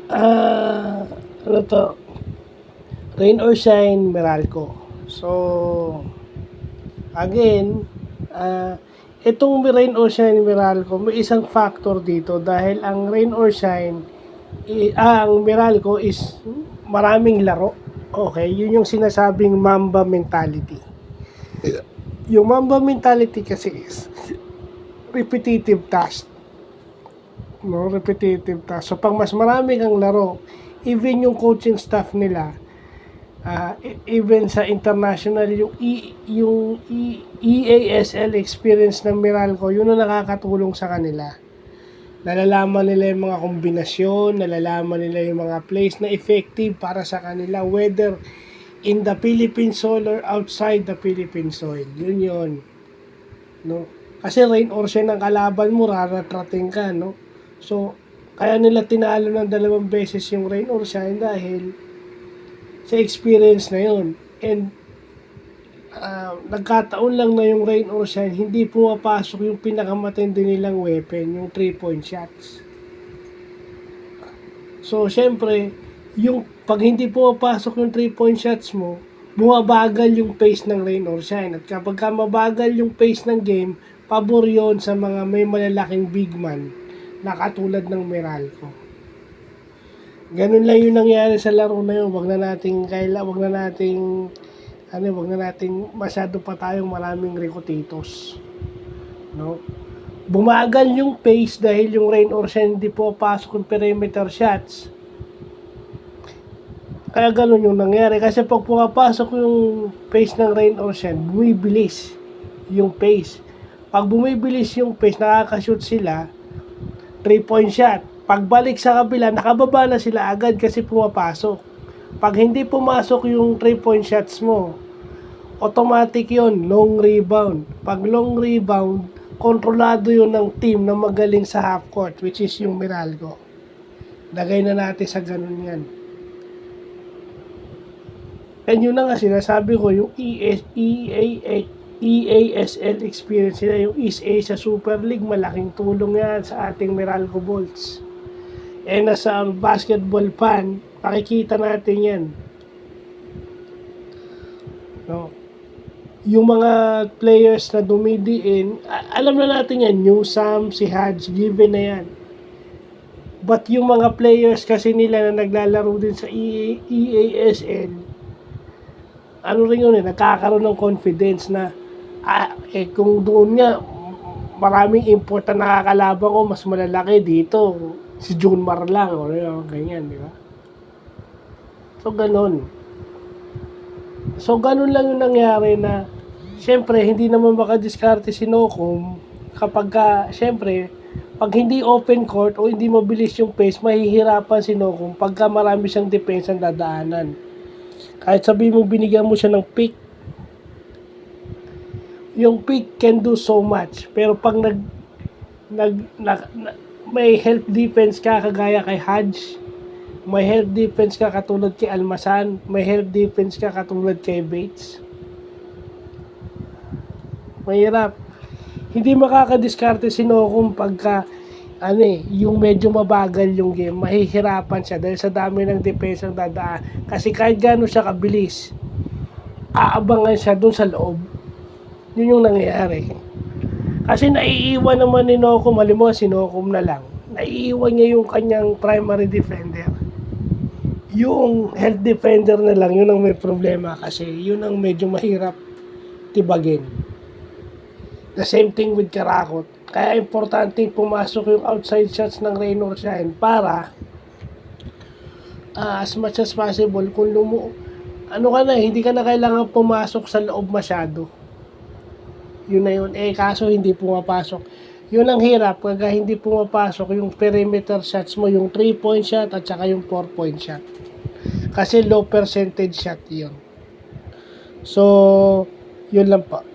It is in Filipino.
Ah, ano to? Rain or shine, Meralco. So, again, itong rain or shine, Meralco, may isang factor dito dahil ang rain or shine, ang Meralco is maraming laro. Okay, yun yung sinasabing Mamba mentality. Yung Mamba mentality kasi is repetitive task. No, repetitive task. So, pag mas marami kang laro, even yung coaching staff nila, even sa international yung EASL experience ng Meralco, yun ang nakakatulong sa kanila. Nalalaman nila yung mga kombinasyon, nalalaman nila yung mga plays na effective para sa kanila, whether in the Philippine soil or outside the Philippine soil. Yun. No? Kasi rain or shine ang kalaban mo, raratrating ka, no? So, kaya nila tinalo ng 2 beses yung rain or shine dahil sa experience na yun. And nagkataon lang na yung rain or shine, hindi pumapasok yung pinakamatindi nilang weapon, yung 3-point shots. So, syempre, yung pag hindi pumapasok yung 3-point shots mo, bumabagal yung pace ng rain or shine. At kapag mabagal yung pace ng game, pabor yun sa mga may malalaking big man na katulad ng Meralco. Ganun lang yung nangyari sa laro na yun. Wag na nating masyado pa tayong maraming rikotitos. No? Bumagal yung pace dahil yung rain or shine hindi po pasok yung perimeter shots. Kaya ganun yung nangyari. Kasi pag pumapasok yung pace ng rain or shine, bumibilis yung pace. Pag bumibilis yung pace, nakakashoot sila, 3-point shot. Pagbalik sa kabila, nakababa na sila agad kasi pumapasok. Pag hindi pumasok yung 3-point shots mo, automatic yon long rebound. Pag long rebound, kontrolado yun ng team na magaling sa half court, which is yung Meralco. Lagay na natin sa ganun yan. And yun na nga sinasabi ko, yung EASL experience nila, yung East Asia Super League, malaking tulong yan sa ating Meralco Bolts. And as a basketball fan, makikita natin yan. No? Yung mga players na dumidiin, alam na natin yan, Newsam, si Hadj, given na yan. But yung mga players kasi nila na naglalaro din sa EASL, ano rin yun nagkakaroon ng confidence na, kung doon nga, maraming import na nakakalaban ko, mas malalaki dito, si Junmar lang, o ganyan, di ba? So, ganun. So, ganun lang yung nangyari na, syempre, hindi naman makadiskarte si Nocum kapag syempre, pag hindi open court o hindi mabilis yung pace, mahihirapan si Nocum pagka marami siyang depensa dadaanan. Kahit sabihin mo binigyan mo siya ng pick, yung pick can do so much. Pero pag may help defense ka kagaya kay Hadj, may help defense ka katulad kay Almasan, may help defense ka katulad kay Bates, mahirap. Hindi makakadiskarte si Nocum pagka yung medyo mabagal yung game, mahihirapan siya dahil sa dami ng depensa ang dadaan. Kasi kahit gano'n siya kabilis, aabangan siya dun sa loob. Yun yung nangyayari. Kasi naiiwan naman ni Nocum, halimbawa si Nocum na lang, naiiwan niya yung kanyang primary defender. Yung health defender na lang, yun ang may problema kasi yun ang medyo mahirap tibagin. The same thing with Karakot. Kaya importante pumasok yung outside shots ng rain or shine para as much as possible kung hindi ka na kailangan pumasok sa loob masyado. Yun na yun. Kaso hindi pumapasok. Yun ang hirap pag hindi pumapasok yung perimeter shots mo, yung 3-point shot at saka yung 4-point shot. Kasi low percentage shot yun. So, yun lang po.